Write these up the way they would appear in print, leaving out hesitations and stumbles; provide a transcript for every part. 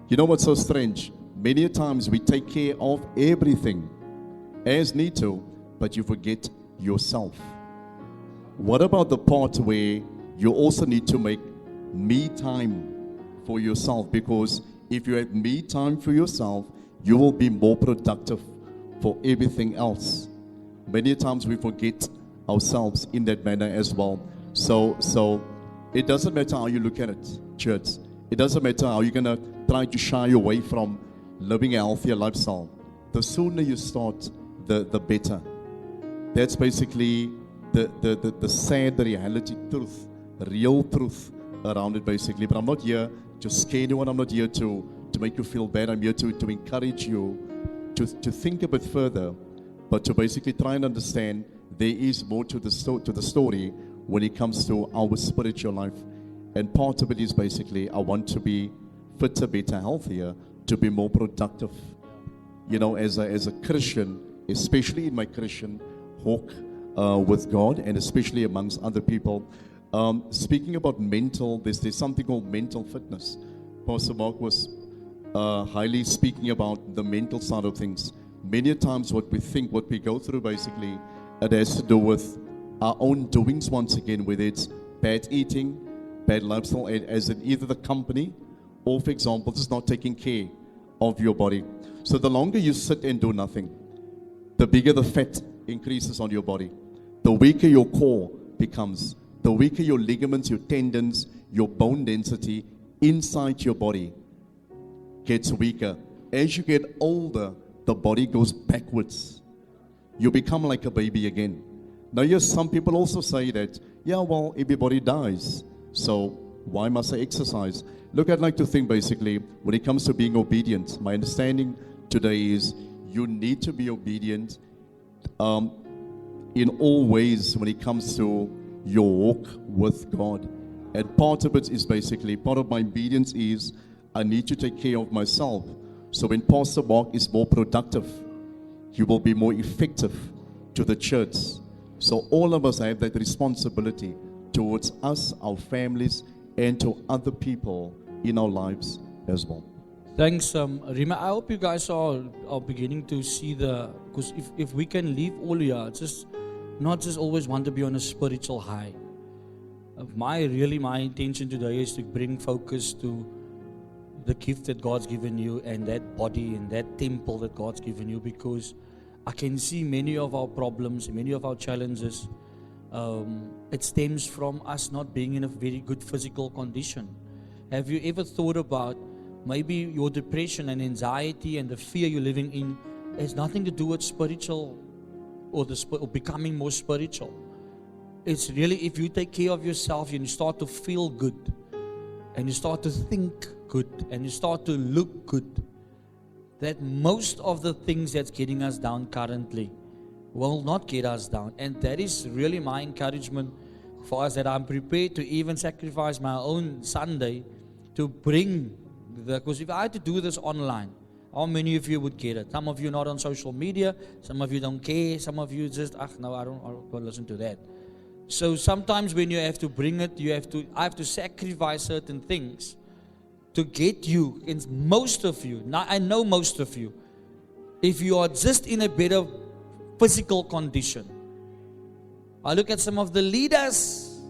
You know what's so strange? Many a times we take care of everything as need to, but you forget yourself. What about the part where you also need to make me time for yourself? Because if you have me time for yourself, you will be more productive for everything else. Many times we forget ourselves in that manner as well. So it doesn't matter how you look at it, church. It doesn't matter how you're going to try to shy away from living a healthier lifestyle. The sooner you start, the better. That's basically the sad reality, truth, real truth around it basically. But I'm not here to scare anyone. I'm not here to make you feel bad. I'm here to encourage you to think a bit further, but to basically try and understand there is more to the story when it comes to our spiritual life. And part of it is basically, I want to be fitter, better, healthier, to be more productive. You know, as a Christian, especially in my Christian walk with God, and especially amongst other people. Speaking about mental, there's something called mental fitness. Pastor Mark was highly speaking about the mental side of things. Many times what we think, what we go through basically, it has to do with our own doings once again, whether it's bad eating, bad lifestyle, as in either the company or, for example, just not taking care of your body. So the longer you sit and do nothing, the bigger the fat increases on your body. The weaker your core becomes, the weaker your ligaments, your tendons, your bone density inside your body gets weaker. As you get older, the body goes backwards. You become like a baby again. Now, yes, some people also say that, yeah, well, everybody dies, so why must I exercise? Look, I'd like to think basically, when it comes to being obedient, my understanding today is you need to be obedient in all ways when it comes to your walk with God. And part of it is basically, part of my obedience is I need to take care of myself. So when Pastor Mark is more productive, he will be more effective to the church. So all of us have that responsibility towards us, our families, and to other people in our lives as well. Thanks, Rima. I hope you guys are beginning to see because if we can leave all here, not just always want to be on a spiritual high. My intention today is to bring focus to the gift that God's given you and that body and that temple that God's given you, because I can see many of our problems, many of our challenges, it stems from us not being in a very good physical condition. Have you ever thought about maybe your depression and anxiety and the fear you're living in has nothing to do with spiritual or becoming more spiritual? It's really, if you take care of yourself and you start to feel good and you start to think good and you start to look good, that most of the things that's getting us down currently will not get us down. And that is really my encouragement for us, that I'm prepared to even sacrifice my own Sunday to bring because if I had to do this online, how many of you would get it? Some of you not on social media, some of you don't care, some of you just, no, I don't listen to that. So sometimes when you have to bring it, I have to sacrifice certain things to get you, and most of you, now I know most of you, if you are just in a better physical condition. I look at some of the leaders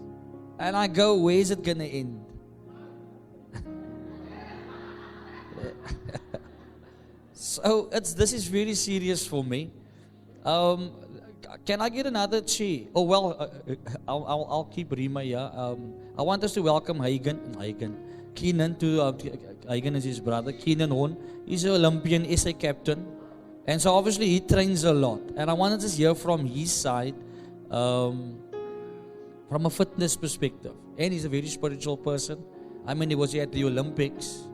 and I go, where is it going to end? So this is really serious for me. Can I get another chair? Oh well, I'll keep REEMAY here. I want us to welcome Keenan to Hagen is his brother. Keenan HORNE. He's an Olympian SA captain, and so obviously he trains a lot. And I wanted to hear from his side, from a fitness perspective. And he's a very spiritual person. I mean, he was here at the Olympics,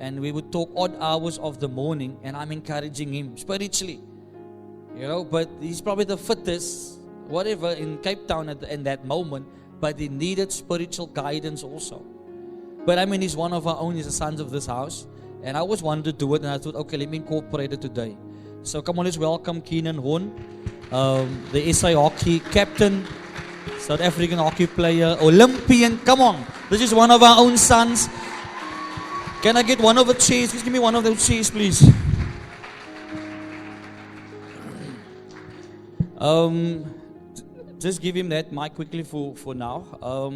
and we would talk odd hours of the morning, and I'm encouraging him spiritually, but he's probably the fittest, whatever, in Cape Town in that moment, but he needed spiritual guidance also. But I mean, he's one of our own, he's the sons of this house, and I always wanted to do it, and I thought, okay, let me incorporate it today. So come on, let's welcome Keenan HORNE, the SA hockey captain, South African hockey player, Olympian. Come on, this is one of our own sons. Can I get one of the chairs? Please give me one of those chairs, please. Just give him that mic quickly for now.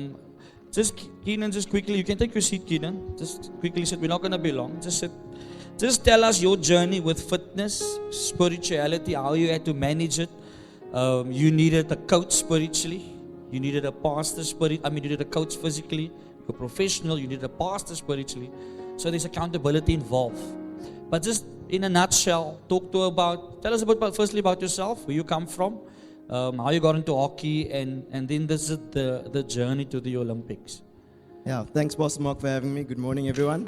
Just Keenan, just quickly, you can take your seat, Keenan. Just quickly sit. We're not going to be long. Just sit. Just tell us your journey with fitness, spirituality, how you had to manage it. You needed a coach spiritually. You needed a pastor you needed a coach physically. You're a professional. You needed a pastor spiritually. So there's accountability involved. But just in a nutshell, tell us firstly about yourself, where you come from, how you got into hockey, and then this is the journey to the Olympics. Yeah, thanks, Pastor Mark, for having me. Good morning, everyone.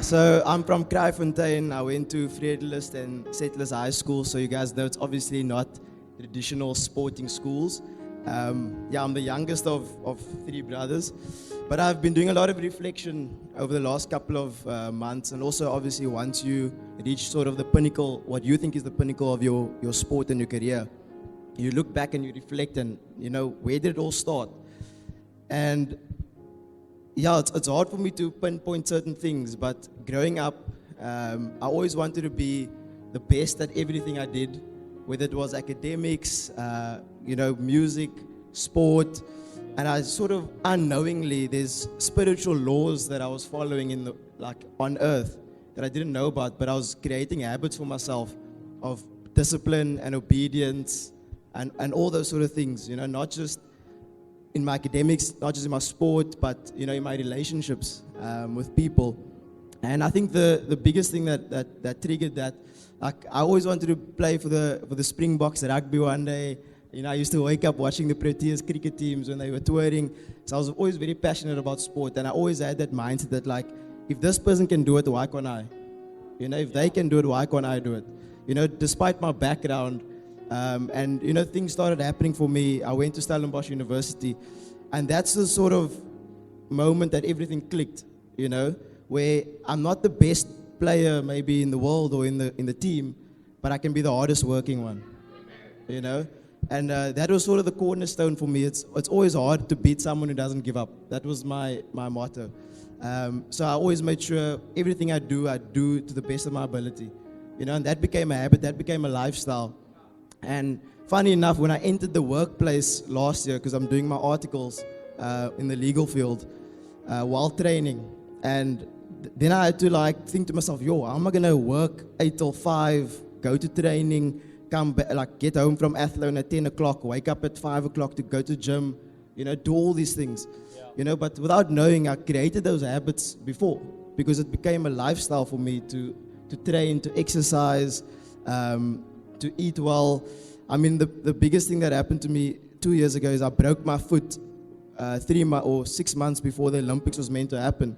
So I'm from Kraaifontein. I went to Vredelust and Settlers High School, so you guys know it's obviously not traditional sporting schools. I'm the youngest of 3 brothers, but I've been doing a lot of reflection over the last couple of months, and also obviously once you reach sort of the pinnacle, what you think is the pinnacle of your sport and your career, you look back and you reflect and, where did it all start? And it's hard for me to pinpoint certain things, but growing up, I always wanted to be the best at everything I did, whether it was academics, music, sport, and I sort of unknowingly, there's spiritual laws that I was following on earth that I didn't know about, but I was creating habits for myself of discipline and obedience and all those sort of things, not just in my academics, not just in my sport, but, in my relationships with people. And I think the biggest thing that triggered that, I always wanted to play for the Springboks rugby one day. I used to wake up watching the Proteas cricket teams when they were touring. So I was always very passionate about sport, and I always had that mindset that if this person can do it, why can't I? If they can do it, why can't I do it? Despite my background, and things started happening for me. I went to Stellenbosch University, and that's the sort of moment that everything clicked. Where I'm not the best player maybe in the world or in the team, but I can be the hardest working one. And that was sort of the cornerstone for me. It's always hard to beat someone who doesn't give up. That was my motto. So I always made sure everything I do to the best of my ability. And that became a habit, that became a lifestyle. And funny enough, when I entered the workplace last year, because I'm doing my articles in the legal field while training, and then I had to think to myself, how am I going to work 8 till 5, go to training, come back, get home from Athlone at 10 o'clock, wake up at 5 o'clock to go to gym, do all these things. But without knowing, I created those habits before, because it became a lifestyle for me to train, to exercise, to eat well. I mean, the biggest thing that happened to me 2 years ago is I broke my foot 6 months before the Olympics was meant to happen.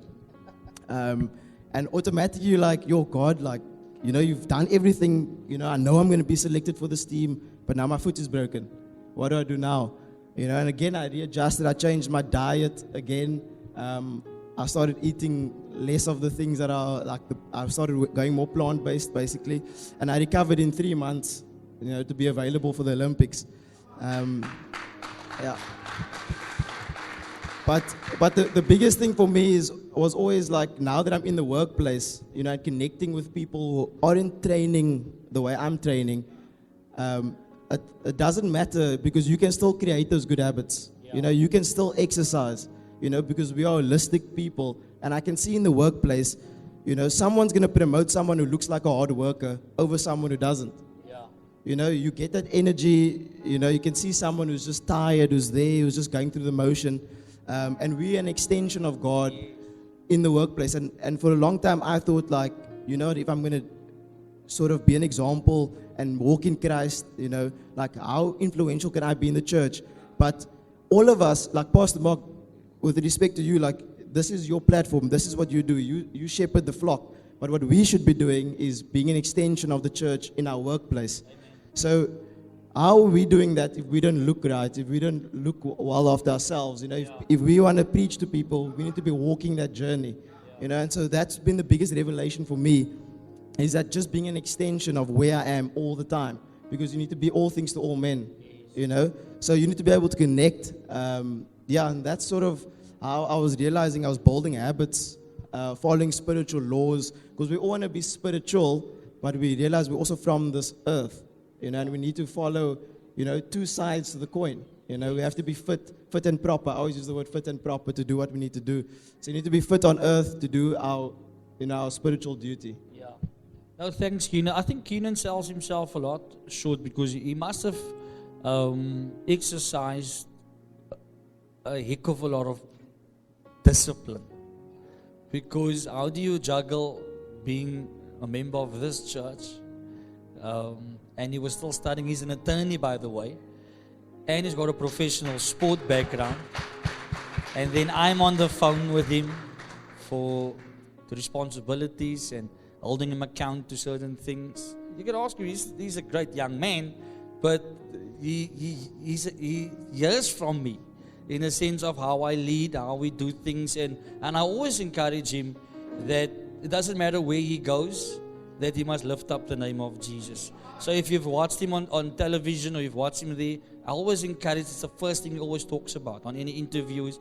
And automatically you're God, you've done everything, I know I'm going to be selected for this team, but now my foot is broken. What do I do now? And again, I readjusted, I changed my diet again. I started eating less of the things that are I started going more plant-based basically, and I recovered in 3 months, to be available for the Olympics. But the biggest thing for me was always now that I'm in the workplace, connecting with people who aren't training the way I'm training, it doesn't matter, because you can still create those good habits. You can still exercise, because we are holistic people. And I can see in the workplace, someone's going to promote someone who looks like a hard worker over someone who doesn't. You get that energy, you can see someone who's just tired, who's just going through the motion. And we're an extension of God in the workplace. And for a long time, I thought if I'm going to sort of be an example and walk in Christ, how influential can I be in the church? But all of us, like Pastor Mark, with respect to you, this is your platform. This is what you do. You shepherd the flock. But what we should be doing is being an extension of the church in our workplace. So how are we doing that if we don't look right, if we don't look well after ourselves? If we want to preach to people, we need to be walking that journey. And so that's been the biggest revelation for me, is that just being an extension of where I am all the time, because you need to be all things to all men. So you need to be able to connect. And that's sort of how I was realizing I was building habits, following spiritual laws, because we all want to be spiritual, but we realize we're also from this earth, and we need to follow, two sides to the coin. We have to be fit and proper. I always use the word fit and proper to do what we need to do. So you need to be fit on earth to do our spiritual duty. Yeah. No, thanks, Keenan. I think Keenan sells himself a lot short because he must have exercised a heck of a lot of discipline. Because how do you juggle being a member of this church? And he was still studying. He's an attorney, by the way. And he's got a professional sport background. And then I'm on the phone with him for the responsibilities and holding him account to certain things. You can ask him, he's a great young man, but he hears from me in a sense of how I lead, how we do things. And I always encourage him that it doesn't matter where he goes, that he must lift up the name of Jesus. So if you've watched him on television or you've watched him there, I always encourage, it's the first thing he always talks about on any interviews.